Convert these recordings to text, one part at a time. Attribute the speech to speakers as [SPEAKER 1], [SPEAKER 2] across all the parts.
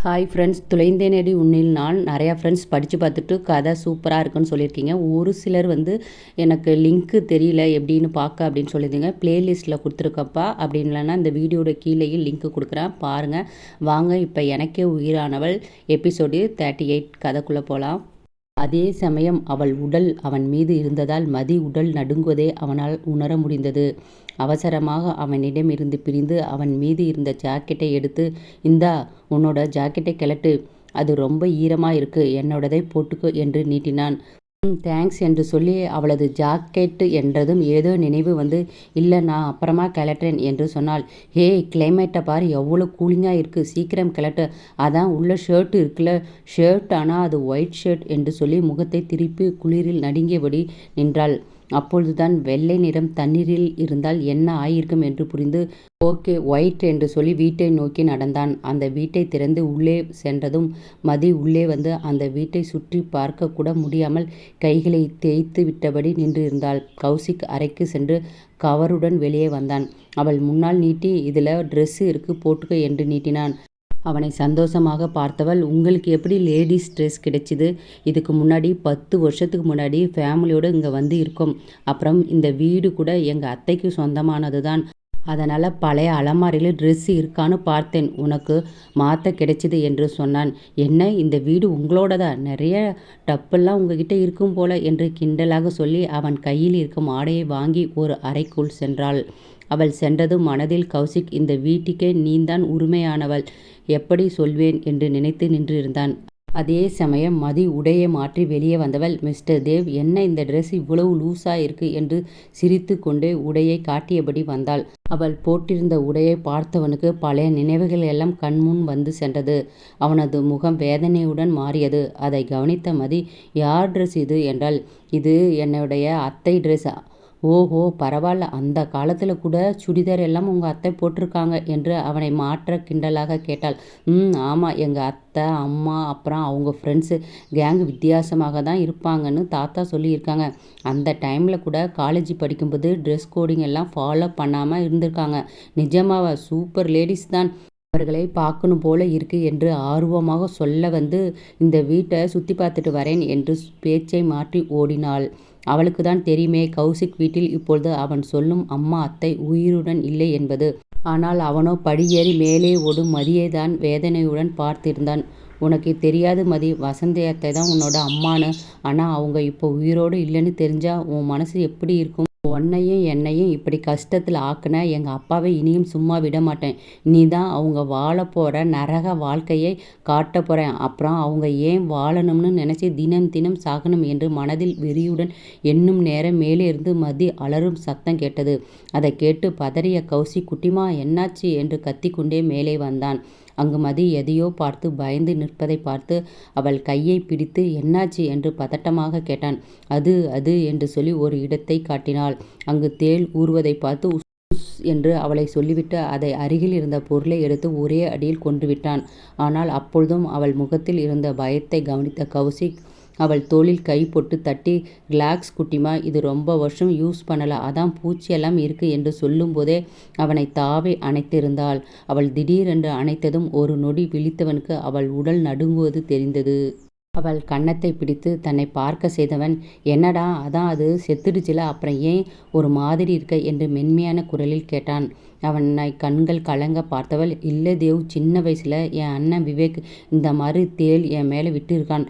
[SPEAKER 1] Hi friends, துளைந்தேனடி உன்னில் நான் நிறையா ஃப்ரெண்ட்ஸ் படித்து பார்த்துட்டு கதை சூப்பராக இருக்குன்னு சொல்லியிருக்கீங்க. ஒரு சிலர் எனக்கு லிங்க்கு தெரியல எப்படின்னு பார்க்க அப்படின்னு சொல்லியிருந்தீங்க. ப்ளேலிஸ்ட்டில் கொடுத்துருக்கப்பா அப்படின்னு இல்லைன்னா இந்த வீடியோட கீழேயும் லிங்க்கு கொடுக்குறேன் பாருங்கள். வாங்க இப்போ எனக்கே உயிரானவள் எபிசோடு 38 கதைக்குள்ளே போகலாம். அதே சமயம் அவள் உடல் அவன் மீது இருந்ததால் மதி உடல் நடுங்குவதை அவனால் உணர முடிந்தது. அவசரமாக அவனிடமிருந்து பிரிந்து அவன் மீது இருந்த ஜாக்கெட்டை எடுத்து, இந்தா உன்னோட ஜாக்கெட்டை கிளட்டு, அது ரொம்ப ஈரமாக இருக்கு, என்னோடதை போட்டுக்கோ என்று நீட்டினான். தேங்க்ஸ் என்று சொல்லி அவளது ஜாக்கெட்டு என்றதும் ஏதோ நினைவு இல்லை நான் அப்புறமா கிளட்டுறேன் என்று சொன்னாள். ஹே, கிளைமேட்டை பாரு, எவ்வளோ கூலிங்காக இருக்குது, சீக்கிரம் கிளட்டு, அதான் உள்ள ஷர்ட் இருக்குல்ல, ஷர்ட் ஆனால் அது ஒயிட் ஷர்ட் என்று சொல்லி முகத்தை திருப்பி குளிரில் நடுங்கியபடி நின்றாள். அப்பொழுதுதான் வெள்ளை நிறம் தண்ணீரில் இருந்தால் என்ன ஆயிருக்கும் என்று புரிந்து, ஓகே ஒயிட் என்று சொல்லி வீட்டை நோக்கி நடந்தான். அந்த வீட்டை திறந்து உள்ளே சென்றதும் மதி உள்ளே அந்த வீட்டை சுற்றி பார்க்க கூட முடியாமல் கைகளை தேய்த்து விட்டபடி நின்று இருந்தாள். கௌசிக் அறைக்கு சென்று கவருடன் வெளியே வந்தான். அவள் முன்னால் நீட்டி, இதில் ட்ரெஸ்ஸு இருக்கு, போட்டுக்க என்று நீட்டினான். அவனை சந்தோஷமாக பார்த்தவள், உங்களுக்கு எப்படி லேடிஸ் ட்ரெஸ் கிடைச்சிது? இதுக்கு முன்னாடி 10 வருஷத்துக்கு முன்னாடி ஃபேமிலியோடு இங்கே இருக்கோம். அப்புறம் இந்த வீடு கூட எங்கள் அத்தைக்கு சொந்தமானது தான். அதனால் பழைய அலமாரியில் ட்ரெஸ் இருக்கான்னு பார்த்தேன், உனக்கு மாற்ற கிடைச்சிது என்று சொன்னான். என்ன, இந்த வீடு உங்களோடதா? நிறைய டப்பெல்லாம் உங்ககிட்ட இருக்கும் போல என்று கிண்டலாக சொல்லி அவன் கையில் இருக்கும் ஆடையை வாங்கி ஒரு அறைக்குள் சென்றாள். அவள் சென்றதும் மனதில் கௌசிக், இந்த வீட்டுக்கே நீந்தான் உரிமையானவள், எப்படி சொல்வேன் என்று நினைத்து நின்றிருந்தான். அதே சமயம் மதி உடையை மாற்றி வெளியே வந்தவள், மிஸ்டர் தேவ், என்ன இந்த ட்ரெஸ் இவ்வளவு லூஸாக இருக்கு என்று சிரித்து கொண்டே உடையை காட்டியபடி வந்தாள். அவள் போட்டிருந்த உடையை பார்த்தவனுக்கு பழைய நினைவுகள் எல்லாம் கண்முன் சென்றது. அவனது முகம் வேதனையுடன் மாறியது. அதை கவனித்த மதி, யார் ட்ரெஸ் இது என்றாள். இது என்னுடைய அத்தை ட்ரெஸ். ஓஹோ, பரவாயில்ல, அந்த காலத்தில் கூட சுடிதார் எல்லாம் உங்கள் அத்தை போட்டிருக்காங்க என்று அவனை மாற்ற கிண்டலாக கேட்டாள். ஆமாம், எங்கள் அத்தை, அம்மா, அப்புறம் அவங்க ஃப்ரெண்ட்ஸு கேங்கு வித்தியாசமாக தான் இருப்பாங்கன்னு தாத்தா சொல்லியிருக்காங்க. அந்த டைமில் கூட காலேஜ் படிக்கும்போது ட்ரெஸ் கோடிங் எல்லாம் ஃபாலோ பண்ணாமல் இருந்திருக்காங்க. நிஜமாவா? சூப்பர் லேடிஸ் தான், அவர்களை பார்க்கணும் போல இருக்கு என்று ஆர்வமாக சொல்ல இந்த வீட்டை சுற்றி பார்த்துட்டு வரேன் என்று பேச்சை மாற்றி ஓடினாள். அவளுக்கு தான் தெரியுமே, கௌசிக் வீட்டில் இப்பொழுது அவன் சொல்லும் அம்மா அத்தை உயிருடன் இல்லை என்பது. ஆனால் அவனோ படியேறி மேலே ஓடும் மதியை தான் வேதனையுடன் பார்த்திருந்தான். உனக்கு தெரியாது மதி, வசந்தி அத்தை தான் உன்னோட அம்மானு. ஆனால் அவங்க இப்போ உயிரோடு இல்லைன்னு தெரிஞ்சா உன் மனசு எப்படி இருக்கும்? உன்னையும் என்னையும் இப்படி கஷ்டத்தில் ஆக்குன எங்கள் அப்பாவை இனியும் சும்மா விட மாட்டேன். நீ தான் அவங்க வாழ போகிற நரக வாழ்க்கையை காட்ட போகிறேன். அப்புறம் அவங்க ஏன் வாழணும்னு நினச்சி தினம் தினம் சாகணும் என்று மனதில் வெறியுடன் எண்ணும் நேரம் மேலே இருந்து மதி அலறும் சத்தம் கேட்டது. அதை கேட்டு பதறிய கௌசி, குட்டிமா என்னாச்சு என்று கத்திக்கொண்டே மேலே வந்தான். அங்கு மதி எதையோ பார்த்து பயந்து நிற்பதை பார்த்து அவள் கையை பிடித்து, என்னாச்சு என்று பதட்டமாக கேட்டான். அது அது என்று சொல்லி ஒரு இடத்தை காட்டினாள். அங்கு தேள் ஊறுவதை பார்த்து உஸ் என்று அவளை சொல்லிவிட்டு அதை அருகில் இருந்த பொருளை எடுத்து ஒரே அடியில் கொன்றுவிட்டான். ஆனால் அப்பொழுதும் அவள் முகத்தில் இருந்த பயத்தை கவனித்த கௌசிக் அவள் தோளில் கை போட்டு தட்டி, ரிலாக்ஸ் குட்டிமா, இது ரொம்ப வருஷம் யூஸ் பண்ணல, அதான் பூச்சியெல்லாம் இருக்கு என்று சொல்லும் போதே அவனை தாவி அணைத்திருந்தாள். அவள் திடீரென்று அணைத்ததும் ஒரு நொடி விழித்தவனுக்கு அவள் உடல் நடுங்குவது தெரிந்தது. அவள் கன்னத்தை பிடித்து தன்னை பார்க்க செய்தவன், என்னடா, அதான் அது செத்துடுச்சுல, அப்புறம் ஏன் ஒரு மாதிரி இருக்க என்று மென்மையான குரலில் கேட்டான். அவனை கண்கள் கலங்க பார்த்தவள், இல்லை தேவ், சின்ன வயசில் என் அண்ணன் விவேக் இந்த மாதிரி தேள் என் மேலே விட்டு இருக்கான்.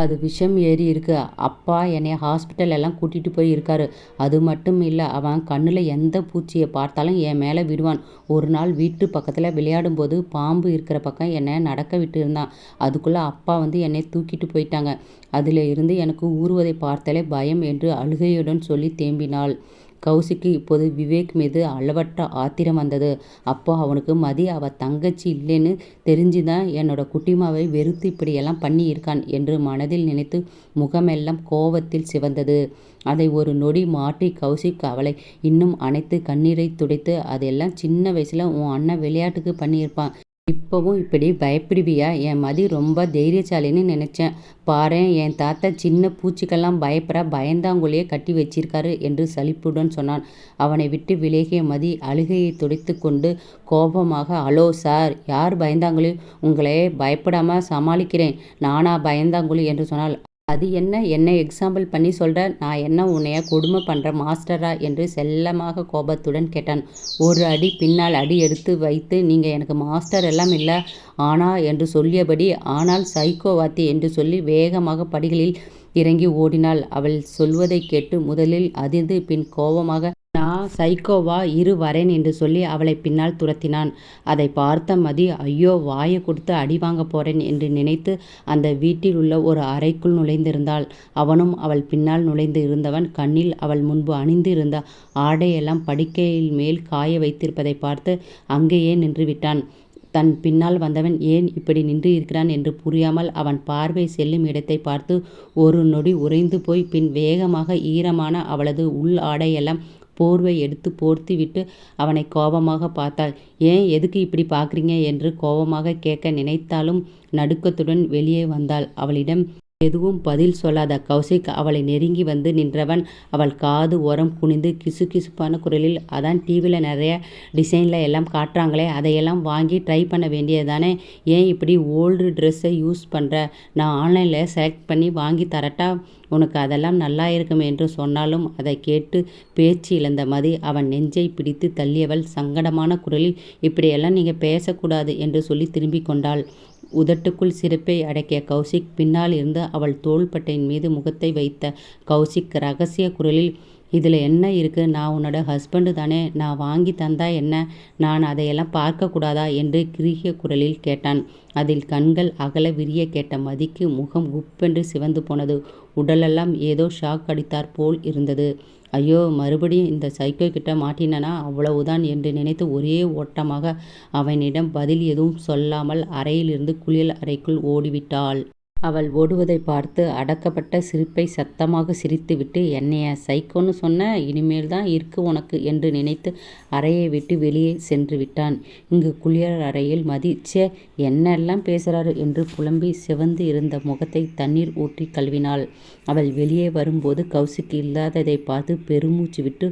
[SPEAKER 1] அது விஷம் ஏறி இருக்கு. அப்பா என்னை ஹாஸ்பிட்டல் எல்லாம் கூட்டிகிட்டு போய் இருக்காரு. அது மட்டும் இல்லை, அவன் கண்ணில் எந்த பூச்சியை பார்த்தாலும் என் மேலே விடுவான். ஒரு நாள் வீட்டு பக்கத்தில் விளையாடும்போது பாம்பு இருக்கிற பக்கம் என்னை நடக்க விட்டு இருந்தான். அதுக்குள்ளே அப்பா என்னை தூக்கிட்டு போயிட்டாங்க. அதில் இருந்து எனக்கு ஊறுவதை பார்த்தாலே பயம் என்று அழுகையுடன் சொல்லி தேம்பினாள். கௌசிக்கு இப்போது விவேக் மீது அளவற்ற ஆத்திரம் வந்தது. அப்போ அவனுக்கு மதி அவள் தங்கச்சி இல்லைன்னு தெரிஞ்சுதான் என்னோட குட்டிமாவை வெறுத்து இப்படியெல்லாம் பண்ணி இருக்கான் என்று மனதில் நினைத்து முகமெல்லாம் கோபத்தில் சிவந்தது. அதை ஒரு நொடி மாற்றி கௌசிக் அவளை இன்னும் அணைத்து கண்ணீரை துடைத்து, அதெல்லாம் சின்ன வயசில் உன் அண்ணன் விளையாட்டுக்கு பண்ணியிருப்பான், இப்பவும் இப்படி பயப்படுவியா? என் மதி ரொம்ப தைரியசாலின்னு நினைச்சேன். பாரேன், என் தாத்தா சின்ன பூச்சிக்கெல்லாம் பயப்பட பயந்தாங்குழியே கட்டி வச்சிருக்காரு என்று சலிப்புடன் சொன்னான். அவனை விட்டு விலகிய மதி அழுகையை துடைத்து கொண்டு கோபமாக, ஹலோ சார், யார் பயந்தாங்குழி? உங்களே பயப்படாம சமாளிக்கிறேன். நானா பயந்தாங்குழி என்று சொன்னாள். அது என்ன எக்ஸாம்பிள் பண்ணி சொல்ற? நான் என்ன உன்னைய கொடுமை பண்ற மாஸ்டரா என்று செல்லமாக கோபத்துடன் கேட்டான். ஒரு அடி பின்னால் அடி எடுத்து வைத்து, நீங்க எனக்கு மாஸ்டர் எல்லாம் இல்ல ஆனா என்று சொல்லியபடி, ஆனால் சைக்கோவாத்தி என்று சொல்லி வேகமாக படிகளில் இறங்கி ஓடினாள். அவள் சொல்வதைக் கேட்டு முதலில் அதிர்ந்து பின் கோபமாக, நான் சைக்கோவா, இரு வரேன் என்று சொல்லி அவளை பின்னால் துரத்தினான். அதை பார்த்த மதி, ஐயோ, வாயை கொடுத்து அடி வாங்க போறேன் என்று நினைத்து அந்த வீட்டில் உள்ள ஒரு அறைக்குள் நுழைந்திருந்தாள். அவனும் அவள் பின்னால் நுழைந்து இருந்தவன் கண்ணில் அவள் முன்பு அணிந்து இருந்த ஆடையெல்லாம் படுக்கையில் மேல் காய வைத்திருப்பதை பார்த்து அங்கேயே நின்று விட்டான். தன் பின்னால் வந்தவன் ஏன் இப்படி நின்று இருக்கிறான் என்று புரியாமல் அவன் பார்வை செல்லும் இடத்தை பார்த்து ஒரு நொடி உறைந்து போய் பின் வேகமாக ஈரமான அவளது உள் ஆடையெல்லாம் போர்வை எடுத்து போர்த்தி விட்டு அவனை கோபமாக பார்த்தாள். ஏன், எதுக்கு இப்படி பார்க்குறீங்க என்று கோபமாக கேட்க நினைத்தாலும் நடுக்கத்துடன் வெளியே வந்தாள். அவளிடம் எதுவும் பதில் சொல்லாத கௌசிக் அவளை நெருங்கி வந்து நின்றவன் அவள் காது ஓரம் குனிந்து கிசுகிசுப்பான குரலில், அதான் டிவியில் நிறைய டிசைனில் எல்லாம் காட்டுறாங்களே, அதையெல்லாம் வாங்கி ட்ரை பண்ண வேண்டியதானே? ஏன் இப்படி ஓல்டு ட்ரெஸ்ஸை யூஸ் பண்ணுற? நான் ஆன்லைனில் செலக்ட் பண்ணி வாங்கி தரட்டா? உனக்கு அதெல்லாம் நல்லா இருக்கும் என்று சொன்னாலும் அதை கேட்டு பேச்சு இழந்த மதி அவன் நெஞ்சை பிடித்து தள்ளியவள் சங்கடமான குரலில், இப்படியெல்லாம் நீங்கள் பேசக்கூடாது என்று சொல்லி திரும்பி கொண்டாள். உதட்டுக்குள் சிரிப்பை அடக்கிய கௌசிக் பின்னால் இருந்து அவள் தோள்பட்டையின் மீது முகத்தை வைத்த கௌசிக் ரகசிய குரலில், இதில் என்ன இருக்கு? நான் உன்னோட ஹஸ்பண்டு தானே, நான் வாங்கி தந்தா என்ன? நான் அதையெல்லாம் பார்க்கக்கூடாதா என்று கிருகிய குரலில் கேட்டான். அதில் கண்கள் அகல விரிய கேட்ட மதிக்கு முகம் உப்பென்று சிவந்து போனது. உடலெல்லாம் ஏதோ ஷாக் அடித்தாற் போல் இருந்தது. ஐயோ, மறுபடியும் இந்த சைக்கோ கிட்ட மாட்டினனா அவ்வளவுதான் என்று நினைத்து ஒரே ஓட்டமாக அவனிடம் பதில் எதுவும் சொல்லாமல் அறையிலிருந்து குளியல் அறைக்குள் ஓடிவிட்டாள். அவள் ஓடுவதை பார்த்து அடக்கப்பட்ட சிரிப்பை சத்தமாக சிரித்துவிட்டு, என்னைய சைக்கோன்னு சொன்ன, இனிமேல் தான் இருக்கு உனக்கு என்று நினைத்து அறையை விட்டு வெளியே சென்று விட்டான். இங்கு குளியல் அறையில் மதி, ச்சே, என்னெல்லாம் பேசுறாரு என்று புலம்பி சிவந்து இருந்த முகத்தை தண்ணீர் ஊற்றி கழுவினாள். அவள் வெளியே வரும்போது கௌசிக் இல்லாததை பார்த்து பெருமூச்சு விட்டு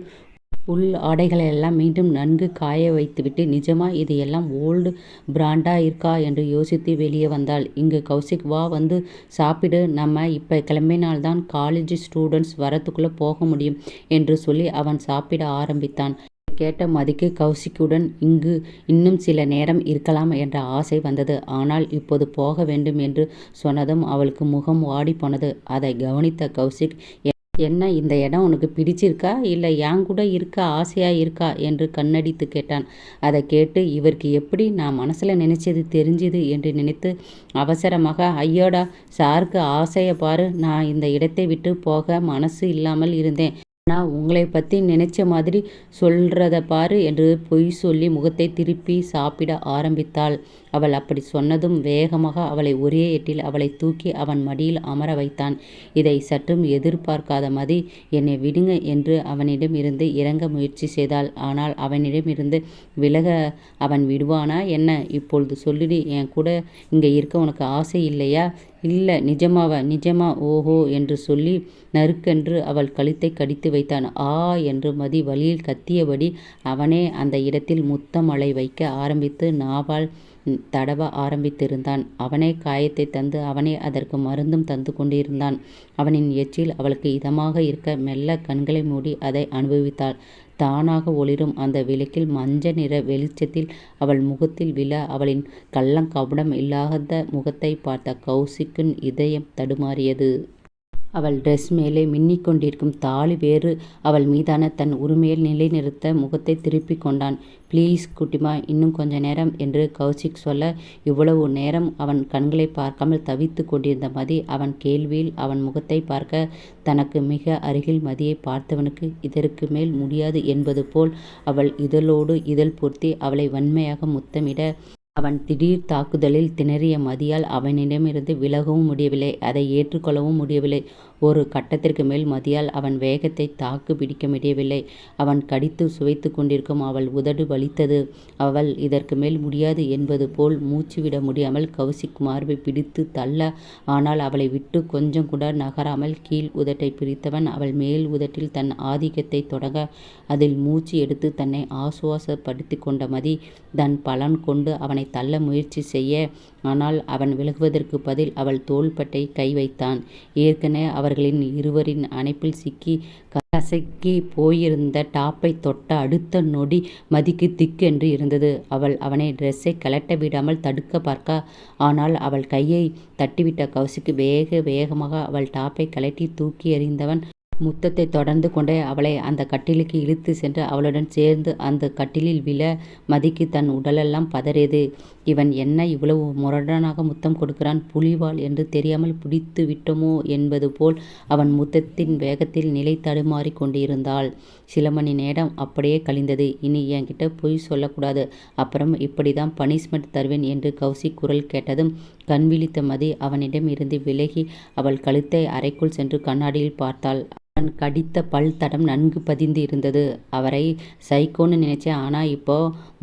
[SPEAKER 1] உள் ஆடைகளையெல்லாம் மீண்டும் நன்கு காய வைத்துவிட்டு, நிஜமா இது எல்லாம் ஓல்டு பிராண்டா இருக்கா என்று யோசித்து வெளியே வந்தாள். இங்கு கௌசிக், வா, வந்து சாப்பிடு, நம்ம இப்போ கிளம்பினால்தான் காலேஜ் ஸ்டூடெண்ட்ஸ் வரத்துக்குள்ளே போக முடியும் என்று சொல்லி அவன் சாப்பிட ஆரம்பித்தான். கேட்ட மதிக்கு கௌசிக்குடன் இங்கு இன்னும் சில நேரம் இருக்கலாம் என்ற ஆசை வந்தது. ஆனால் இப்போது போக வேண்டும் என்று சொன்னதும் அவளுக்கு முகம் வாடி போனது. அதை கவனித்த கௌசிக், என்ன, இந்த இடம் உனக்கு பிடிச்சிருக்கா, இல்லை என் கூட இருக்க ஆசையா இருக்கா என்று கண்ணடித்து கேட்டான். அதை கேட்டு இவருக்கு எப்படி நான் மனசில் நினைச்சது தெரிஞ்சுது என்று நினைத்து அவசரமாக, ஐயோடா, சாருக்கு ஆசையை பாரு, நான் இந்த இடத்தை விட்டு போக மனசு இல்லாமல் இருந்தேன், நான் உங்களை பற்றி நினைச்ச மாதிரி சொல்றத பாரு என்று பொய் சொல்லி முகத்தை திருப்பி சாப்பிட ஆரம்பித்தாள். அவள் அப்படி சொன்னதும் வேகமாக அவளை ஒரே எட்டில் அவளை தூக்கி அவன் மடியில் அமர வைத்தான். இதை சற்றும் எதிர்பார்க்காத மதி, என்னை விடுங்க என்று அவனிடம் இருந்து இறங்க முயற்சி செய்தாள். ஆனால் அவனிடமிருந்து விலக அவன் விடுவானா என்ன? இப்பொழுது சொல்லிடு, என் கூட இங்கே இருக்க உனக்கு ஆசை இல்லையா? இல்லை, நிஜமாவா? நிஜமா? ஓஹோ என்று சொல்லி நறுக்கென்று அவள் கழுத்தை கடித்து வைத்தான். ஆ என்று மதி வலியில் கத்தியபடி அவனே அந்த இடத்தில் முத்தமழை வைக்க ஆரம்பித்து நாவால் தடவ ஆரம்பித்திருந்தான். அவனே காயத்தை தந்து அவனே அதற்கு மருந்தும் தந்து கொண்டிருந்தான். அவனின் எச்சில் அவளுக்கு இதமாக இருக்க மெல்ல கண்களை மூடி அதை அனுபவித்தாள். தானாக ஒளிரும் அந்த விளக்கில் மஞ்ச நிற வெளிச்சத்தில் அவள் முகத்தில் விழ அவளின் கள்ளங்கபடம் இல்லாத முகத்தை பார்த்த கௌசிக்கின் இதயம் தடுமாறியது. அவள் ட்ரெஸ் மேலே மின்னிக் கொண்டிருக்கும் தாலி வேறு அவள் மீதான தன் உரிமையில் நிலைநிறுத்த முகத்தை திருப்பி கொண்டான். ப்ளீஸ் குட்டிமா, இன்னும் கொஞ்ச நேரம் என்று கௌசிக் சொல்ல, இவ்வளவு நேரம் அவன் கண்களை பார்க்காமல் தவித்து கொண்டிருந்த மதி அவன் கேள்வியில் அவன் முகத்தை பார்க்க, தனக்கு மிக அருகில் மதியை பார்த்தவனுக்கு இதற்கு மேல் முடியாது என்பது போல் அவள் இதழோடு இதழ் பொருத்தி அவளை வன்மையாக முத்தமிட, அவன் திடீர் தாக்குதலில் திணறிய மதியால் அவனிடமிருந்து விலகவும் முடியவில்லை, அதை ஏற்றுக்கொள்ளவும் முடியவில்லை. ஒரு கட்டத்திற்கு மேல் மதியால் அவன் வேகத்தை தாக்கு பிடிக்க முடியவில்லை. அவன் கடித்து சுவைத்து கொண்டிருக்கும் அவள் உதடு வலித்தது. அவள் இதற்கு மேல் முடியாது என்பது போல் மூச்சு விட முடியாமல் கௌசிக் மார்பை பிடித்து தள்ள, ஆனால் அவளை விட்டு கொஞ்சம் கூட நகராமல் கீழ் உதட்டை பிரித்தவன் அவள் மேல் உதட்டில் தன் ஆதிக்கத்தை தொடங்க, அதில் மூச்சு எடுத்து தன்னை ஆசுவாசப்படுத்தி கொண்ட மதி தன் பலன் கொண்டு அவனை தள்ள முயற்சி செய்ய, ஆனால் அவன் விலகுவதற்கு பதில் அவள் தோள்பட்டை கை வைத்தான். ஏற்கனவே அவர்களின் இருவரின் அணைப்பில் சிக்கி கசக்கி போயிருந்த டாப்பை தொட்ட அடுத்த நொடி மதிக்கு திக்கென்று இருந்தது. அவள் அவனை ட்ரெஸ்ஸை கழட்ட விடாமல் தடுக்க பார்க்க, ஆனால் அவள் கையை தட்டிவிட்ட கௌசிக் வேகமாக அவள் டாப்பை கழட்டி தூக்கி எறிந்தவன் முத்தத்தை தொடர்ந்து கொண்டே அவளை அந்த கட்டிலுக்கு இழுத்து சென்று அவளுடன் சேர்ந்து அந்த கட்டிலில் விழ, மதிக்கு தன் உடலெல்லாம் பதறியது. இவன் என்ன இவ்வளவு முரடனாக முத்தம் கொடுக்கிறான், புலிவால் என்று தெரியாமல் பிடித்து விட்டோமோ என்பது போல் அவன் முத்தத்தின் வேகத்தில் நிலை தடுமாறி கொண்டிருந்தாள். சில மணி நேரம் அப்படியே கழிந்தது. இனி என்கிட்ட பொய் சொல்லக்கூடாது, அப்புறம் இப்படிதான் பனிஷ்மெண்ட் தருவேன் என்று கௌசிக் குரல் கேட்டதும் கண் விழித்த மதி அவனிடம் இருந்து விலகி அவள் கழுத்தை அறைக்குள் சென்று கண்ணாடியில் பார்த்தாள். அவன் கடித்த பல் தடம் நன்கு பதிந்து இருந்தது. அவரை சைக்கோன்னு நினைச்சேன், ஆனா இப்போ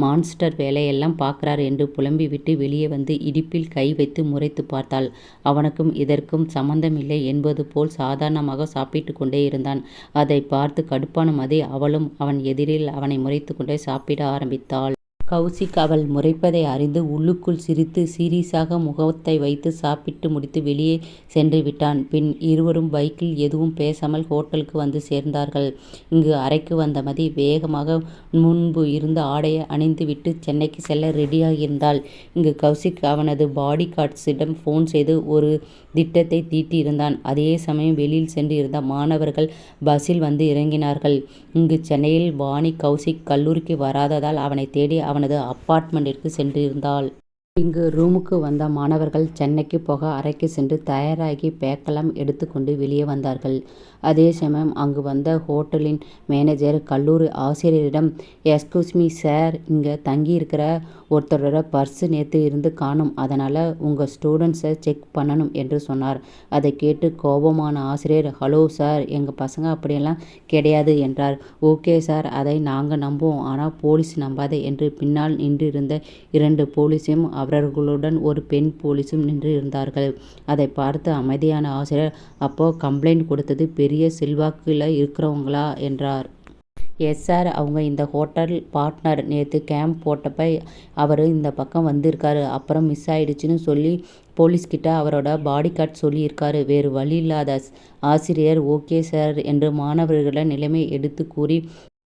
[SPEAKER 1] மான்ஸ்டர் வேலையெல்லாம் பார்க்கறார் என்று புலம்பி விட்டு வெளியே வந்து இடுப்பில் கை வைத்து முறைத்து பார்த்தாள். அவனுக்கும் இதற்கும் சம்பந்தமில்லை என்பது போல் சாதாரணமாக சாப்பிட்டு கொண்டே இருந்தான். அதை பார்த்து கடுப்பான மதி அவளும் அவன் எதிரில் அவனை முறைத்து கொண்டே சாப்பிட ஆரம்பித்தாள். கௌசிக் அவள் முறைப்பதை அறிந்து உள்ளுக்குள் சிரித்து சீரியஸாக முகத்தை வைத்து சாப்பிட்டு முடித்து வெளியே சென்று விட்டான். பின் இருவரும் பைக்கில் எதுவும் பேசாமல் ஹோட்டலுக்கு வந்து சேர்ந்தார்கள். இங்கு அறைக்கு வந்த மதி வேகமாக முன்பு இருந்த ஆடையை அணிந்துவிட்டு சென்னைக்கு செல்ல ரெடியாகியிருந்தாள். இங்கு கௌசிக் அவனது பாடி கார்ட்ஸிடம் ஃபோன் செய்து ஒரு திட்டத்தை தீட்டியிருந்தான். அதே சமயம் வெளியில் சென்று இருந்த மாணவர்கள் பஸ்ஸில் வந்து இறங்கினார்கள். இங்கு சென்னையில் வாணி கௌசிக் கல்லூரிக்கு வராததால் அவனை தேடி அவனது அப்பார்ட்மெண்ட்டிற்கு சென்றிருந்தாள். இங்கு ரூமுக்கு வந்த மாணவர்கள் சென்னைக்கு போக அறைக்கு சென்று தயாராகி பேக்கெல்லாம் எடுத்துக்கொண்டு வெளியே வந்தார்கள். அதே சமயம் அங்கு வந்த ஹோட்டலின் மேனேஜர் கல்லூரி ஆசிரியரிடம், எக்ஸ்கியூஸ் மீ சார், இங்கே தங்கியிருக்கிற ஒருத்தரோட பர்ஸு நேற்று இருந்து காணும், அதனால் உங்கள் ஸ்டூடெண்ட்ஸை செக் பண்ணணும் என்று சொன்னார். அதை கேட்டு கோபமான ஆசிரியர், ஹலோ சார், எங்கள் பசங்க அப்படியெல்லாம் கிடையாது என்றார். ஓகே சார், அதை நாங்கள் நம்புவோம், ஆனால் போலீஸ் நம்பாதே என்று பின்னால் நின்றிருந்த 2 போலீஸையும் அவர்களுடன் ஒரு பெண் போலீஸும் நின்று இருந்தார்கள். அதை பார்த்து அமைதியான ஆசிரியர், அப்போ கம்ப்ளைண்ட் கொடுத்தது பெரிய செல்வாக்குல இருக்கிறவங்களா என்றார். எஸ் சார், அவங்க இந்த ஹோட்டல் பார்ட்னர், நேற்று கேம்ப் போட்டப்ப அவர் இந்த பக்கம் வந்திருக்காரு, அப்புறம் மிஸ் ஆயிடுச்சுன்னு சொல்லி போலீஸ்கிட்ட அவரோட பாடி கார்டு சொல்லியிருக்காரு. வேறு வழி இல்லாத ஆசிரியர் ஓகே சார் என்று மாணவர்களிடம் நிலைமை எடுத்து கூறி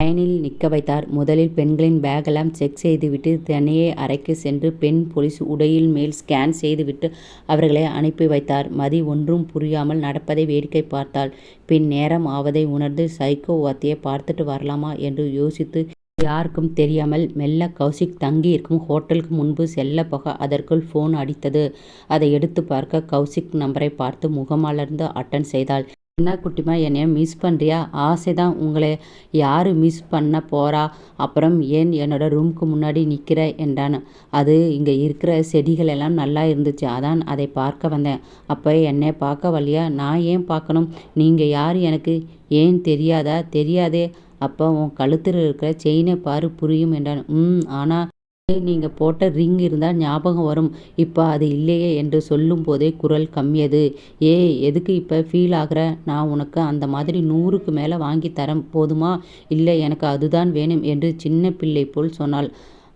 [SPEAKER 1] லைனில் நிற்க வைத்தார். முதலில் பெண்களின் பேக்கெல்லாம் செக் செய்துவிட்டு தனியே அறைக்கு சென்று பெண் போலீஸ் உடையில் மேல் ஸ்கேன் செய்துவிட்டு அவர்களை அனுப்பி வைத்தார். மதி ஒன்றும் புரியாமல் நடப்பதை வேடிக்கை பார்த்தாள். பின் நேரம் ஆவதை உணர்ந்து சைக்கோ வாத்தியை பார்த்துட்டு வரலாமா என்று யோசித்து யாருக்கும் தெரியாமல் மெல்ல கௌசிக் தங்கி இருக்கும் ஹோட்டலுக்கு முன்பு செல்ல போக அதற்குள் ஃபோன் அடித்தது. அதை எடுத்து பார்க்க கௌசிக் நம்பரை பார்த்து முகமலர்ந்து அட்டன் செய்தாள். என்ன குட்டிமா, என்னைய மிஸ் பண்ணுறியா? ஆசைதான், உங்களை யார் மிஸ் பண்ண போகிறா? அப்புறம் ஏன் என்னோட ரூமுக்கு முன்னாடி நிற்கிற என்றான். அது இங்கே இருக்கிற செடிகள் எல்லாம் நல்லா இருந்துச்சு, அதான் அதை பார்க்க வந்தேன். அப்போ என்னை பார்க்க வரலையா? நான் ஏன் பார்க்கணும்? நீங்கள் யார் எனக்கு ஏன் தெரியாதா? தெரியாதே. அப்போ உன் கழுத்தில் இருக்கிற செயினை பாரு, புரியும் என்றான். ஆனால் நீங்கள் போட்ட ரிங் இருந்தால் ஞாபகம் வரும், இப்போ அது இல்லையே என்று சொல்லும் போதே குரல் கம்மியது. எதுக்கு இப்போ ஃபீல் ஆகிற? நான் உனக்கு அந்த மாதிரி 100க்கு மேலே வாங்கி தரேன், போதுமா? இல்லை, எனக்கு அதுதான் வேணும் என்று சின்ன பிள்ளை போல் சொன்னாள்.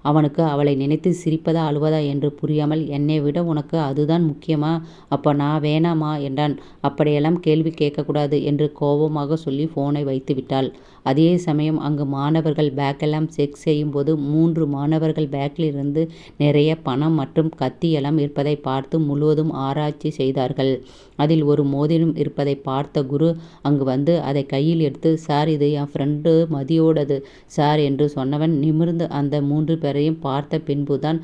[SPEAKER 1] அவனுக்கு அவளை நினைத்து சிரிப்பதா அழுவதா என்று புரியாமல், என்னை விட உனக்கு அதுதான் முக்கியமா? அப்போ நான் வேணாமா என்றான். அப்படியெல்லாம் கேள்வி கேட்கக்கூடாது என்று கோபமாக சொல்லி ஃபோனை வைத்து விட்டாள். அதே சமயம் அங்கு மாணவர்கள் பேக்கெல்லாம் செக் செய்யும் போது 3 மாணவர்கள் பேக்கில் இருந்து நிறைய பணம் மற்றும் கத்தி எல்லாம் இருப்பதை பார்த்து முழுவதும் ஆராய்ச்சி செய்தார்கள். அதில் ஒரு மோதிரம் இருப்பதை பார்த்த குரு அங்கு வந்து அதை கையில் எடுத்து, சார், இது என் ஃப்ரெண்டு மதியோடது சார் என்று சொன்னவன் நிமிர்ந்து அந்த 3 பேரையும் பார்த்த பின்புதான்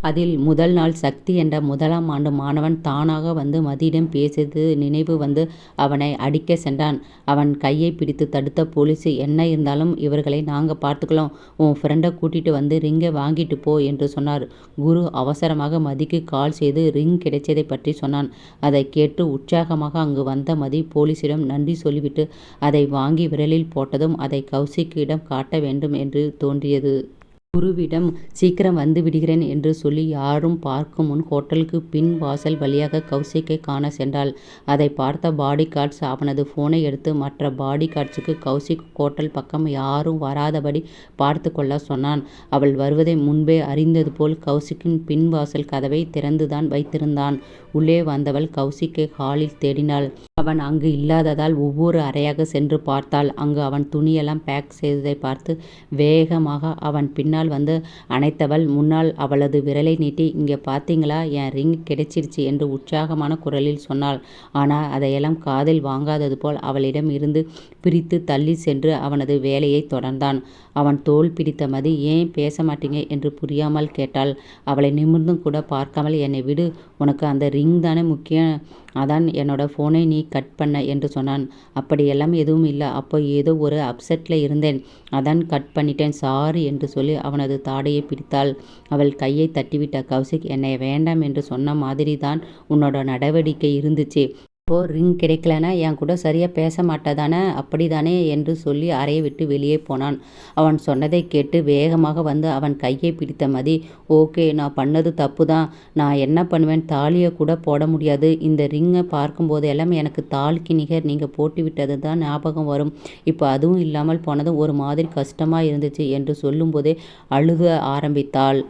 [SPEAKER 1] அதில் முதல் நாள் சக்தி என்ற 1ஆம் ஆண்டு மாணவன் தானாக வந்து மதியிடம் பேசியது நினைவு வந்து அவனை அடிக்க சென்றான். அவன் கையை பிடித்து தடுத்த போலீஸ், என்ன இருந்தாலும் இவர்களை நாங்க பார்த்துக்கலாம், உன் ஃப்ரெண்டை கூட்டிட்டு வந்து ரிங்கை வாங்கிட்டு போ என்று சொன்னார். குரு அவசரமாக மதிக்கு கால் செய்து ரிங் கிடைச்சதை பற்றி சொன்னான். அதை கேட்டு உற்சாகமாக அங்கு வந்த மதி போலீசிடம் நன்றி சொல்லிவிட்டு அதை வாங்கி விரலில் போட்டதும் அதை கௌசிக்கிடம் காட்ட வேண்டும் என்று தோன்றியது. குருவிடம் சீக்கிரம் வந்து விடுகிறேன் என்று சொல்லி யாரும் பார்க்கும் முன் ஹோட்டலுக்கு பின் வாசல் வழியாக கௌசிக்கை காண சென்றாள். அதை பார்த்த பாடி கார்ட்ஸ் அவனது போனை எடுத்து மற்ற பாடி கார்ட்ஸுக்கு கௌசிக் ஹோட்டல் பக்கம் யாரும் வராதபடி பார்த்து கொள்ள சொன்னான். அவள் வருவதை முன்பே அறிந்தது போல் கௌசிக்கின் பின் வாசல் கதவை திறந்துதான் வைத்திருந்தான். உள்ளே வந்தவள் கௌசிக்கை ஹாலில் தேடினாள். அவன் அங்கு இல்லாததால் ஒவ்வொரு அறையாக சென்று பார்த்தாள். அங்கு அவன் துணியெல்லாம் பேக் செய்ததை பார்த்து வேகமாக அவன் பின்னால் வந்து அணைத்தவள் முன்னால் அவளது விரலை நீட்டி, இங்கே பார்த்தீங்களா, என் ரிங் கிடைச்சிருச்சு என்று உற்சாகமான குரலில் சொன்னாள். ஆனால் அதையெல்லாம் காதில் வாங்காதது போல் அவளிடம் இருந்து பிரித்து தள்ளி சென்று அவனது வேலையை தொடர்ந்தான். அவன் தோள் பிடித்த மதி, ஏன் பேச மாட்டீங்க என்று புரியாமல் கேட்டாள். அவளை நிமிர்ந்தும் கூட பார்க்காமல், என்னை விடு, உனக்கு அந்த ரிங் தானே முக்கியம், அதான் என்னோட ஃபோனை நீ கட் பண்ண என்று சொன்னான். அப்படியெல்லாம் எதுவும் இல்லை, அப்போ ஏதோ ஒரு அப்செட்டில் இருந்தேன், அதான் கட் பண்ணிட்டேன், சாரி என்று சொல்லி அவனது தாடையை பிடித்தாள். அவள் கையை தட்டிவிட்ட கௌசிக், என்னை வேண்டாம் என்று சொன்ன மாதிரி தான் உன்னோட நடவடிக்கை இருந்துச்சு, இப்போ ரிங் கிடைக்கலனா என் கூட சரியாக பேச மாட்டதானே, அப்படிதானே என்று சொல்லி அறையை விட்டு வெளியே போனான். அவன் சொன்னதை கேட்டு வேகமாக வந்து அவன் கையை பிடித்த மதி, ஓகே, நான் பண்ணது தப்பு தான், நான் என்ன பண்ணுவேன், தாலியை கூட போட முடியாது, இந்த ரிங்கை பார்க்கும்போது எல்லாம் எனக்கு தாலிக்கு நிகர் நீங்கள் போட்டு விட்டது தான் ஞாபகம் வரும், இப்போ அதுவும் இல்லாமல் போனது ஒரு மாதிரி கஷ்டமாக இருந்துச்சு என்று சொல்லும்போதே அழுக ஆரம்பித்தாள்.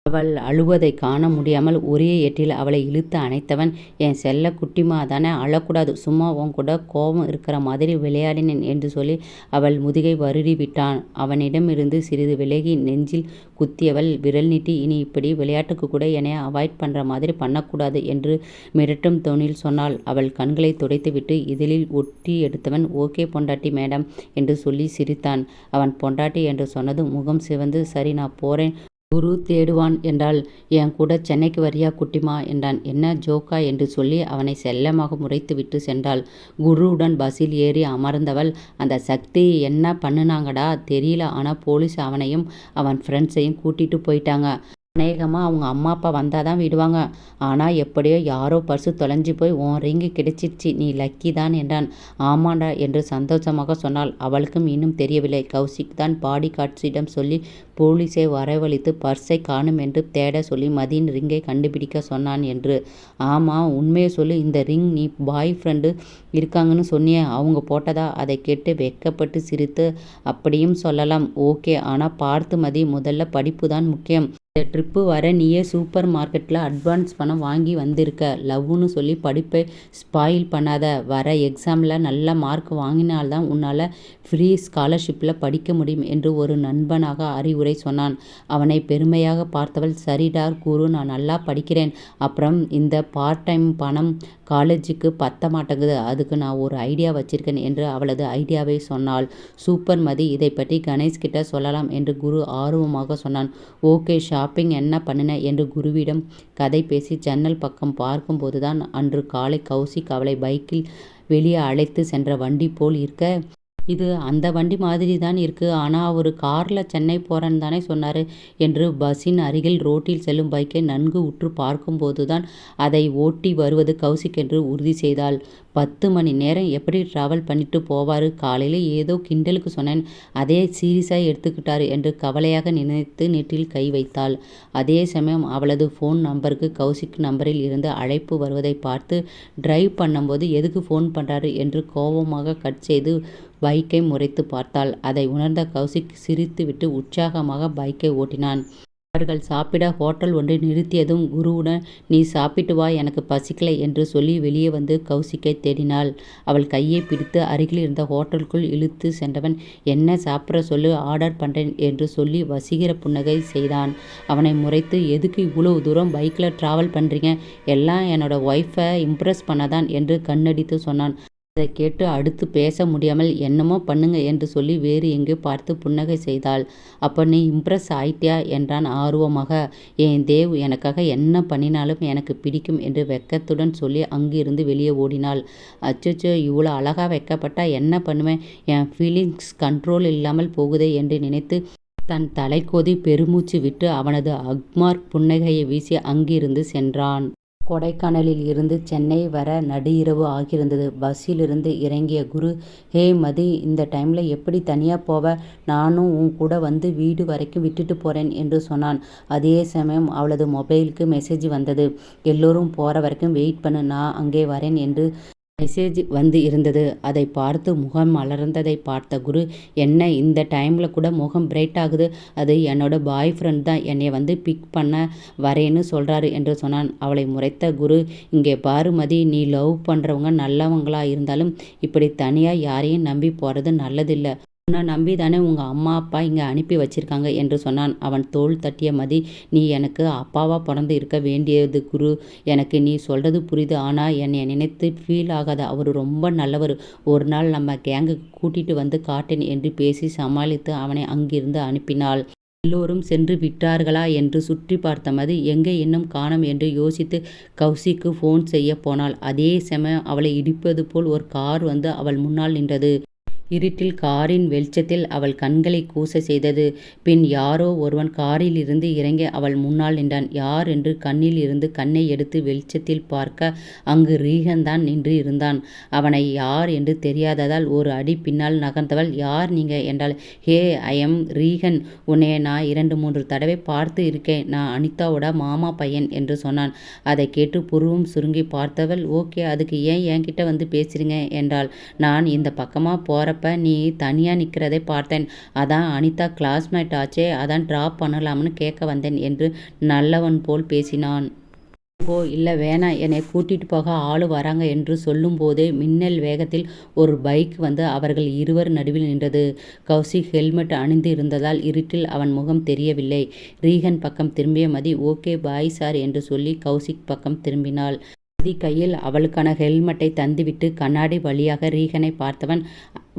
[SPEAKER 1] அவள் அழுவதை காண முடியாமல் ஒரே ஏட்டில் அவளை இழுத்து அணைத்தவன், என் செல்ல குட்டிமா தானே, அழக்கூடாது, சும்மா உன் கூட கோபம் இருக்கிற மாதிரி விளையாடினேன் என்று சொல்லி அவள் முதுகை வருடி விட்டான். அவனிடமிருந்து சிறிது விலகி நெஞ்சில் குத்தியவள் விரல் நீட்டி, இனி இப்படி விளையாட்டுக்கு கூட என்னை அவாய்ட் பண்ணுற மாதிரி பண்ணக்கூடாது என்று மிரட்டும் தோணில் சொன்னாள். அவள் கண்களை துடைத்துவிட்டு இதழில் ஒட்டி எடுத்தவன், ஓகே பொண்டாட்டி மேடம் என்று சொல்லி சிரித்தான். அவன் பொண்டாட்டி என்று சொன்னதும் முகம் சிவந்து, சரி நான் போகிறேன், குரு தேடுவான் என்றாள். என் கூட சென்னைக்கு வரியா குட்டிமா என்றான். என்ன ஜோக்கா என்று சொல்லி அவனை செல்லமாக முறைத்துவிட்டு சென்றாள். குருவுடன் பஸ்ஸில் ஏறி அமர்ந்தவள், அந்த சக்தி என்ன பண்ணுனாங்கடா தெரியல, ஆனால் போலீஸ் அவனையும் அவன் ஃப்ரெண்ட்ஸையும் கூட்டிட்டு போயிட்டாங்க, அநேகமாக அவங்க அம்மா அப்பா வந்தால் தான் விடுவாங்க, ஆனால் எப்படியோ யாரோ பர்ஸு தொலைஞ்சி போய் உன் ரிங்கு கிடைச்சிருச்சு, நீ லக்கி தான் என்றான். ஆமாண்டா என்று சந்தோஷமாக சொன்னாள். அவளுக்கும் இன்னும் தெரியவில்லை, கௌசிக் தான் பாடி கார்ட்ஸிடம் சொல்லி போலீஸை வரவழைத்து பர்ஸை காணும் என்று தேட சொல்லி மதியின் ரிங்கை கண்டுபிடிக்க சொன்னான் என்று. ஆமாம், உண்மையை சொல்லு, இந்த ரிங் நீ பாய் ஃப்ரெண்டு இருக்காங்கன்னு சொன்னியே, அவங்க போட்டதா? அதை கேட்டு வெட்கப்பட்டு சிரித்து, அப்படியும் சொல்லலாம், ஓகே, ஆனால் பார்த்து மதி, முதல்ல படிப்பு தான் முக்கியம், இந்த ட்ரிப்பு வர நீயே சூப்பர் மார்க்கெட்டில் அட்வான்ஸ் பணம் வாங்கி வந்திருக்க, லவ்னு சொல்லி படிப்பை ஸ்பாயில் பண்ணாத, வர எக்ஸாமில் நல்ல மார்க் வாங்கினால்தான் உன்னால் ஃப்ரீ ஸ்காலர்ஷிப்பில் படிக்க முடியும் என்று ஒரு நண்பனாக அறிவுரை சொன்னான். அவனை பெருமையாக பார்த்தவள், சரிடார் குரு, நான் நல்லா படிக்கிறேன், அப்புறம் இந்த பார்ட் டைம் பணம் காலேஜுக்கு பத்த மாட்டேங்குது, அதுக்கு நான் ஒரு ஐடியா வச்சிருக்கேன் என்று அவளது ஐடியாவை சொன்னாள். சூப்பர் மதி, இதை பற்றி கணேஷ் கிட்ட சொல்லலாம் என்று குரு ஆர்வமாக சொன்னான். ஓகே, ஷாப்பிங் என்ன பண்ணின என்று குருவிடம் கதை பேசி ஜன்னல் பக்கம் பார்க்கும்போதுதான் அன்று காலை கௌசிக் அவளை பைக்கில் வெளியே அழைத்து சென்ற வண்டி போல் இருக்க, இது அந்த வண்டி மாதிரி தான் இருக்குது, ஆனால் அவர் காரில் சென்னை போகிறேன்னு தானே சொன்னார் என்று பஸ்ஸின் அருகில் ரோட்டில் செல்லும் பைக்கை நன்கு உற்று பார்க்கும்போது தான் அதை ஓட்டி வருவது கௌசிக் என்று உறுதி செய்தாள். 10 மணி நேரம் எப்படி ட்ராவல் பண்ணிட்டு போவார், காலையில் ஏதோ கிண்டலுக்கு சொன்னேன், அதே சீரியஸாக எடுத்துக்கிட்டார் என்று கவலையாக நினைத்து நெற்றில் கை வைத்தாள். அதே சமயம் அவளது ஃபோன் நம்பருக்கு கௌசிக் நம்பரில் இருந்து அழைப்பு வருவதை பார்த்து டிரைவ் பண்ணும்போது எதுக்கு ஃபோன் பண்ணுறாரு என்று கோபமாக கட் செய்து பைக்கை முறைத்து பார்த்தாள். அதை உணர்ந்த கௌசிக் சிரித்துவிட்டு உற்சாகமாக பைக்கை ஓட்டினான். அவர்கள் சாப்பிட ஹோட்டல் ஒன்றை நிறுத்தியதும் குருவுடன், நீ சாப்பிட்டு வா, எனக்கு பசிக்கலை என்று சொல்லி வெளியே வந்து கௌசிக்கை தேடினாள். அவள் கையை பிடித்து அருகில் இருந்த ஹோட்டலுக்குள் இழுத்து சென்றவன், என்ன சாப்பிட்ற சொல்லு, ஆர்டர் பண்ணுறேன் என்று சொல்லி வசீகர புன்னகை செய்தான். அவனை முறைத்து, எதுக்கு இவ்வளவு தூரம் பைக்கில் ட்ராவல் பண்ணுறீங்க, எல்லாம் என்னோட ஒய்ஃபை இம்ப்ரெஸ் பண்ணதான் என்று கண்ணடித்து சொன்னான். அதை கேட்டு அடுத்து பேச முடியாமல் என்னமோ பண்ணுங்க என்று சொல்லி வேறு எங்கேயோ பார்த்து புன்னகை செய்தாள். அப்போ நீ இம்ப்ரெஸ் ஆயிட்டியா என்றான் ஆர்வமாக. என் தேவ் எனக்காக என்ன பண்ணினாலும் எனக்கு பிடிக்கும் என்று வெக்கத்துடன் சொல்லி அங்கிருந்து வெளியே ஓடினாள். அச்சச்சோ இவ்வளோ அழகா வெக்கப்பட்டா என்ன பண்ணுவேன், என் ஃபீலிங்ஸ் கண்ட்ரோல் இல்லாமல் போகுதே என்று நினைத்து தன் தலைக்கோதி பெருமூச்சு விட்டு அவனது அக்மார்க் புன்னகையை வீசி அங்கிருந்து சென்றான். கொடைக்கானலில் இருந்து சென்னை வர நடு இரவு ஆகியிருந்தது. பஸ்ஸிலிருந்து இறங்கிய குரு, ஹே மதி, இந்த டைமில் எப்படி தனியாக போவ, நானும் உன் கூட வந்து வீடு வரைக்கும் விட்டுட்டு போகிறேன் என்று சொன்னான். அதே சமயம் அவளது மொபைலுக்கு மெசேஜ் வந்தது. எல்லோரும் போகிற வரைக்கும் வெயிட் பண்ணு, நான் அங்கே வரேன் என்று மெசேஜ் வந்து இருந்தது. அதை பார்த்து முகம் மலர்ந்ததை பார்த்த குரு, என்ன இந்த டைமில் கூட முகம் பிரைட் ஆகுது, அது என்னோட பாய் ஃப்ரெண்ட் தான் என்னை வந்து பிக் பண்ண வரேன்னு சொல்கிறாரு என்று சொன்னான். அவளை முறைத்த குரு, இங்கே பாரு மதி, நீ லவ் பண்ணுறவங்க நல்லவங்களா இருந்தாலும் இப்படி தனியாக யாரையும் நம்பி போகிறது நல்லதில்லை. உன்னை நம்பி தானே உங்கள் அம்மா அப்பா இங்கே அனுப்பி வச்சிருக்காங்க என்று சொன்னான். அவன் தோள் தட்டிய மதி, நீ எனக்கு அப்பாவாக பிறந்து இருக்க வேண்டியது குரு. எனக்கு நீ சொல்கிறது புரியுது, ஆனால் என்னை நினைத்து ஃபீல் ஆகாத, அவர் ரொம்ப நல்லவர். ஒரு நாள் நம்ம கேங்குக்கு கூட்டிகிட்டு வந்து காட்டேன் என்று பேசி சமாளித்து அவனை அங்கிருந்து அனுப்பினாள். எல்லோரும் சென்று விட்டார்களா என்று சுற்றி பார்த்த மதி எங்கே இன்னும் காணோம் என்று யோசித்து கௌசிக்கு ஃபோன் செய்ய போனாள். அதே சமயம் அவளை இடிப்பது போல் ஒரு கார் வந்து அவள் முன்னால் நின்றது. இருட்டில் காரின் வெளிச்சத்தில் அவள் கண்களை கூச செய்தது. பின் யாரோ ஒருவன் காரில் இருந்து இறங்கி அவள் முன்னால் நின்றான். யார் என்று கண்ணில் இருந்து கண்ணை எடுத்து வெளிச்சத்தில் பார்க்க அங்கு ரீகன் தான் நின்று இருந்தான். அவனை யார் என்று தெரியாததால் ஒரு அடி பின்னால் நகர்ந்தவள், யார் நீங்க என்றாள். ஹே, ஐ எம் ரீகன், உன்னை நான் 2-3 தடவை பார்த்து இருக்கேன், நான் அனிதாவோட மாமா பையன் என்று சொன்னான். அதை கேட்டு புருவம் சுருங்கி பார்த்தவள், ஓகே, அதுக்கு ஏன் என்கிட்ட வந்து பேசுறீங்க என்றாள். நான் இந்த பக்கமாக போகிற நீ தனியாக நிற்கிறதை பார்த்தேன், அதான் அனிதா கிளாஸ்மேட் ஆச்சே, அதான் ட்ராப் பண்ணலாம்னு கேட்க வந்தேன் என்று நல்லவன் போல் பேசினான். ஓ இல்லை வேணாம், என்னை கூட்டிகிட்டு போக ஆள் வராங்க என்று சொல்லும் போதே மின்னல் வேகத்தில் ஒரு பைக் வந்து அவர்கள் இருவர் நடுவில் நின்றது. கௌசிக் ஹெல்மெட் அணிந்து இருந்ததால் இருட்டில் அவன் முகம் தெரியவில்லை. ரீகன் பக்கம் திரும்பிய மதி, ஓகே பாய் சார் என்று சொல்லி கௌசிக் பக்கம் திரும்பினாள். மதி கையில் அவளுக்கான ஹெல்மெட்டை தந்துவிட்டு கண்ணாடி வழியாக ரீகனை பார்த்தவன்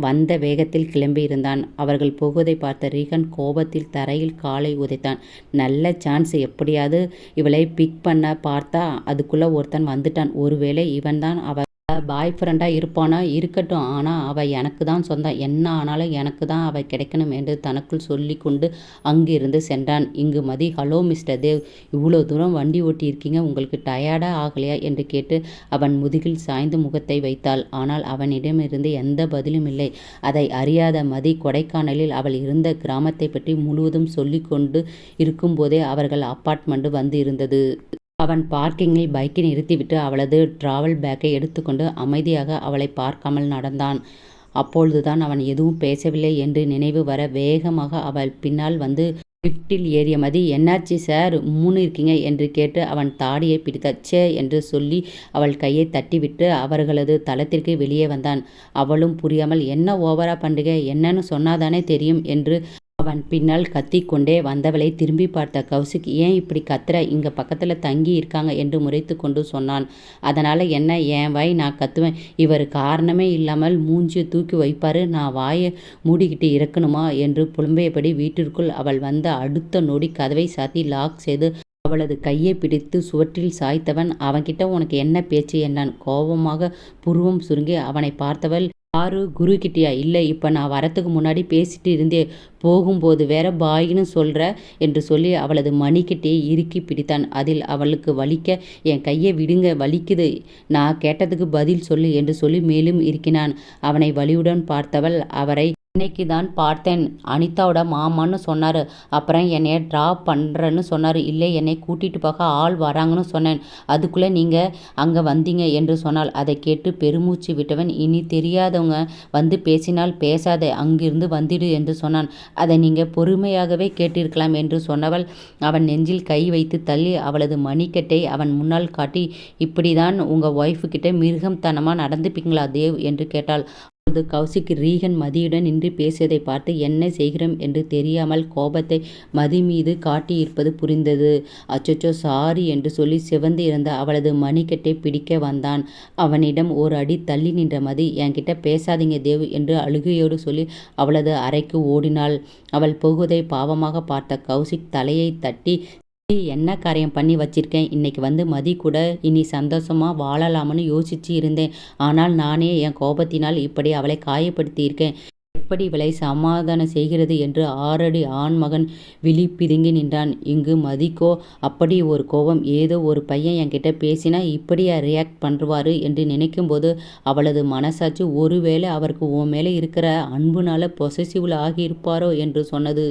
[SPEAKER 1] வந்த வேகத்தில் கிளம்பியிருந்தான். அவர்கள் போகுவதை பார்த்த ரீகன் கோபத்தில் தரையில் காலை உதைத்தான். நல்ல சான்ஸ், எப்படியாவது இவளை பிக் பண்ண பார்த்தா அதுக்குள்ளே ஒருத்தன் வந்துட்டான். ஒருவேளை இவன்தான் அவ பாய் ஃப்ரெண்டாக இருப்பானா, இருக்கட்டும், ஆனால் அவள் எனக்கு தான் சொந்தம், என்ன ஆனாலும் எனக்கு தான் அவள் கிடைக்கணும் என்று தனக்குள் சொல்லி கொண்டு அங்கிருந்து சென்றான். இங்கு மதி, ஹலோ மிஸ்டர் தேவ், இவ்வளோ தூரம் வண்டி ஓட்டி இருக்கீங்க, உங்களுக்கு டயர்டாக ஆகலையா என்று கேட்டு அவன் முதுகில் சாய்ந்து முகத்தை வைத்தாள். ஆனால் அவனிடமிருந்து எந்த பதிலும் இல்லை. அதை அறியாத மதி கொடைக்கானலில் அவள் இருந்த கிராமத்தை பற்றி முழுவதும் சொல்லி கொண்டு இருக்கும்போதே அவர்கள் அப்பார்ட்மெண்ட் வந்து இருந்தது. அவன் பார்க்கிங்கில் பைக்கை நிறுத்திவிட்டு அவளது டிராவல் பேக்கை எடுத்துக்கொண்டு அமைதியாக அவளை பார்க்காமல் நடந்தான். அப்பொழுதுதான் அவன் எதுவும் பேசவில்லை என்று நினைவு வர வேகமாக அவள் பின்னால் வந்து லிஃப்டில் ஏறிய மதி, என்னாச்சு சார் மூணு இருக்கீங்க என்று கேட்டு அவன் தாடியை பிடித்தார். சே என்று சொல்லி அவள் கையை தட்டிவிட்டு அவர்களது தளத்திற்கு வெளியே வந்தான். அவளும் புரியாமல், என்ன ஓவரா பண்றீங்க, என்னன்னு சொன்னாதானே தெரியும் என்று அவன் பின்னால் கத்திக்கொண்டே வந்தவளை திரும்பி பார்த்த கௌசிக், ஏன் இப்படி கத்துற, இங்கே பக்கத்தில் தங்கி இருக்காங்க என்று முறைத்து கொண்டு சொன்னான். அதனால் என்ன, என் வாய் நான் கத்துவேன், இவர் காரணமே இல்லாமல் மூஞ்சியை தூக்கி வைப்பார், நான் வாயை மூடிக்கிட்டு இருக்கணுமா என்று புலம்பியபடி வீட்டிற்குள் அவள் வந்த அடுத்த நொடி கதவை சாத்தி லாக் செய்து அவளது கையை பிடித்து சுவற்றில் சாய்த்தவன், அவன்கிட்ட உனக்கு என்ன பேச்சு என்றான். கோபமாக புருவம் சுருங்கி அவனை பார்த்தவள், யாரு, குரு கிட்டியா, இல்லை, இப்போ நான் வரத்துக்கு முன்னாடி பேசிட்டு இருந்தேன், போகும்போது வேற பாயின்னு சொல்கிற என்று சொல்லி அவளது மணிக்கிட்டே இறுக்கி பிடித்தான். அதில் அவளுக்கு வலிக்க, என் கையை விடுங்க, வலிக்குது, நான் கேட்டதுக்கு பதில் சொல்லு என்று சொல்லி மேலும் இருக்கினான். அவனை வலியுடன் பார்த்தவள், அவரை இன்னைக்கு தான் பார்த்தேன், அனிதாவோட மாமான்னு சொன்னார், அப்புறம் என்னைய ட்ராப் பண்ணுறேன்னு சொன்னார், இல்லை என்னை கூட்டிகிட்டு போக ஆள் வராங்கன்னு சொன்னேன், அதுக்குள்ளே நீங்கள் அங்கே வந்தீங்க என்று சொன்னாள். அதை கேட்டு பெருமூச்சு விட்டவன், இனி தெரியாதவங்க வந்து பேசினால் பேசாதே, அங்கிருந்து வந்துடு என்று சொன்னான். அதை நீங்கள் பொறுமையாகவே கேட்டிருக்கலாம் என்று சொன்னவள் அவன் நெஞ்சில் கை வைத்து தள்ளி அவளது மணிக்கட்டை அவன் முன்னால் காட்டி, இப்படி தான் உங்கள் ஒய்ஃபுக்கிட்ட மிருகம்தனமாக நடந்துப்பீங்களா தேவ் என்று கேட்டாள். அப்போது கௌசிக் ரீகன் மதியுடன் நின்று பேசியதை பார்த்து என்ன செய்கிறோம் என்று தெரியாமல் கோபத்தை மதி மீது காட்டியிருப்பது புரிந்தது. அச்சச்சோ சாரி என்று சொல்லி சிவந்து இருந்த அவளது மணிக்கட்டை பிடிக்க வந்தான். அவனிடம் ஒரு அடி தள்ளி நின்ற மதி, என்கிட்ட பேசாதீங்க தேவ் என்று அழுகையோடு சொல்லி அவளது அறைக்கு ஓடினாள். அவள் போகுவதை பாவமாக பார்த்த கௌசிக் தலையை தட்டி, என்ன காரியம் பண்ணி வச்சிருக்கேன், இன்னைக்கு வந்து மதி கூட இனி சந்தோஷமா வாழலாம்னு யோசிச்சு இருந்தேன். ஆனால் நானே என் கோபத்தினால் இப்படி அவளை காயப்படுத்தி இருக்கேன். எப்படி இவளை சமாதானம் செய்கிறது என்று 6 அடி ஆண்மகன் விழி பிதுங்கி நின்றான். இங்கு மதிக்கோ அப்படி ஒரு கோபம். ஏதோ ஒரு பையன் என்கிட்ட பேசினா இப்படியா ரியாக்ட் பண்ணுவாரு என்று நினைக்கும்போது அவளது மனசாட்சி ஒருவேளை அவருக்கு உன் மேலே இருக்கிற அன்புனால பொசசிவ்ல ஆகியிருப்பாரோ என்று சொன்னது.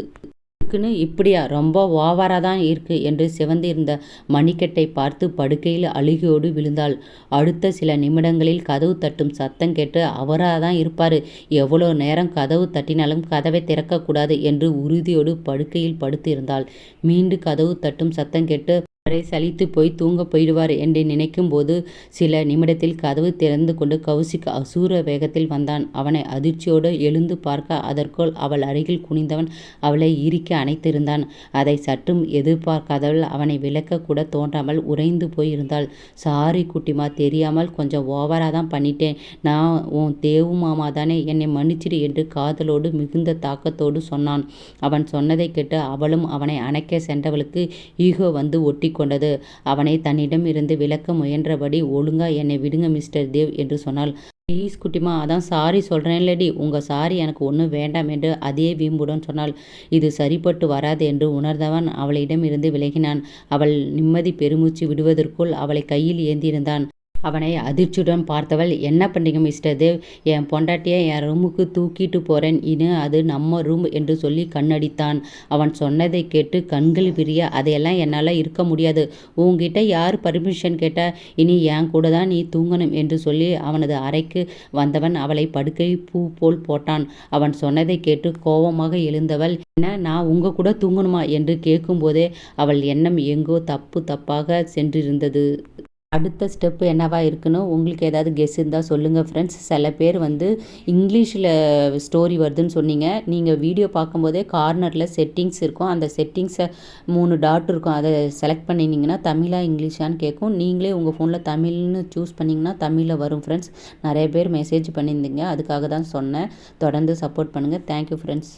[SPEAKER 1] இருக்குன்னு இப்படியா, ரொம்ப ஓவராக தான் இருக்கு என்று சிவந்திருந்த மணிக்கட்டை பார்த்து படுக்கையில் அழுகையோடு விழுந்தாள். அடுத்த சில நிமிடங்களில் கதவு தட்டும் சத்தம் கேட்டு, அவராக தான் இருப்பாரு, எவ்வளோ நேரம் கதவு தட்டினாலும் கதவை திறக்கக்கூடாது என்று உறுதியோடு படுக்கையில் படுத்து இருந்தாள். மீண்டும் கதவு தட்டும் சத்தம் கேட்டு அவரை சலித்து போய் தூங்க போயிடுவார் என்று நினைக்கும் போது சில நிமிடத்தில் கதவு திறந்து கொண்டு கௌசிக் அசூர வேகத்தில் வந்தான். அவனை அதிர்ச்சியோடு எழுந்து பார்க்க அதற்குள் அவள் அருகில் குனிந்தவன் அவளை இறுக்கி அணைத்திருந்தான். அதை சற்றும் எதிர்பார்க்காதவள் அவனை விளக்க கூட தோன்றாமல் உறைந்து போயிருந்தாள். சாரி குட்டிமா, தெரியாமல் கொஞ்சம் ஓவராக தான் பண்ணிட்டேன். நான் உன் தேவு மாமா தானே, என்னை மன்னிச்சிடு என்று காதலோடு மிகுந்த தாக்கத்தோடு சொன்னான். அவன் சொன்னதை கேட்டு அவளும் அவனை அணைக்க சென்றவளுக்கு ஈகோ வந்து ஒட்டி கொண்டது. அவனை தன்னிடம் இருந்து விலக்க முயன்றபடி, ஒழுங்கா என்னை விடுங்க மிஸ்டர் தேவ் என்று சொன்னாள். ப்ளீஸ் குட்டிமா, அதான் சாரி சொல்கிறேன்லடி, உங்கள் சாரி எனக்கு ஒன்றும் வேண்டாம் என்று அதே வீம்புடன் சொன்னாள். இது சரிப்பட்டு வராது என்று உணர்ந்தவன் அவளிடம் இருந்து விலகினான். அவள் நிம்மதி பெருமூச்சு விடுவதற்குள் அவளை கையில் ஏந்தியிருந்தான். அவனை அதிர்ச்சியுடன் பார்த்தவள், என்ன பண்ணுறீங்க மிஸ்டர் தேவ், என் பொண்டாட்டியை என் ரூமுக்கு தூக்கிட்டு போகிறேன், இனி அது நம்ம ரூம் என்று சொல்லி கண்ணடித்தான். அவன் சொன்னதை கேட்டு கண்கள் விரிய, அதையெல்லாம் என்னால் இருக்க முடியாது, உங்ககிட்ட யார் பர்மிஷன் கேட்டால், இனி என் கூட தான் நீ தூங்கணும் என்று சொல்லி அவனது அறைக்கு வந்தவன் அவளை படுக்கை பூ போல் போட்டான். அவன் சொன்னதை கேட்டு கோபமாக எழுந்தவள், என்ன நான் உங்கள் கூட தூங்கணுமா என்று கேட்கும்போதே அவள் எண்ணம் எங்கோ தப்பாக சென்றிருந்தது. அடுத்த ஸ்டெப்பு என்னவா இருக்குன்னு உங்களுக்கு ஏதாவது கெஸ் இருந்தால் சொல்லுங்கள் ஃப்ரெண்ட்ஸ். சில பேர் வந்து இங்கிலீஷில் ஸ்டோரி வருதுன்னு சொன்னீங்க. நீங்கள் வீடியோ பார்க்கும்போதே கார்னரில் செட்டிங்ஸ் இருக்கும், அந்த செட்டிங்ஸை 3 டாட் இருக்கும், அதை செலக்ட் பண்ணினீங்கன்னா தமிழா இங்கிலீஷான்னு கேட்கும். நீங்களே உங்கள் ஃபோனில் தமிழ்னு சூஸ் பண்ணிங்கன்னா தமிழில் வரும் ஃப்ரெண்ட்ஸ். நிறைய பேர் மெசேஜ் பண்ணியிருந்தீங்க, அதுக்காக தான் சொன்னேன். தொடர்ந்து சப்போர்ட் பண்ணுங்கள். Thank you friends.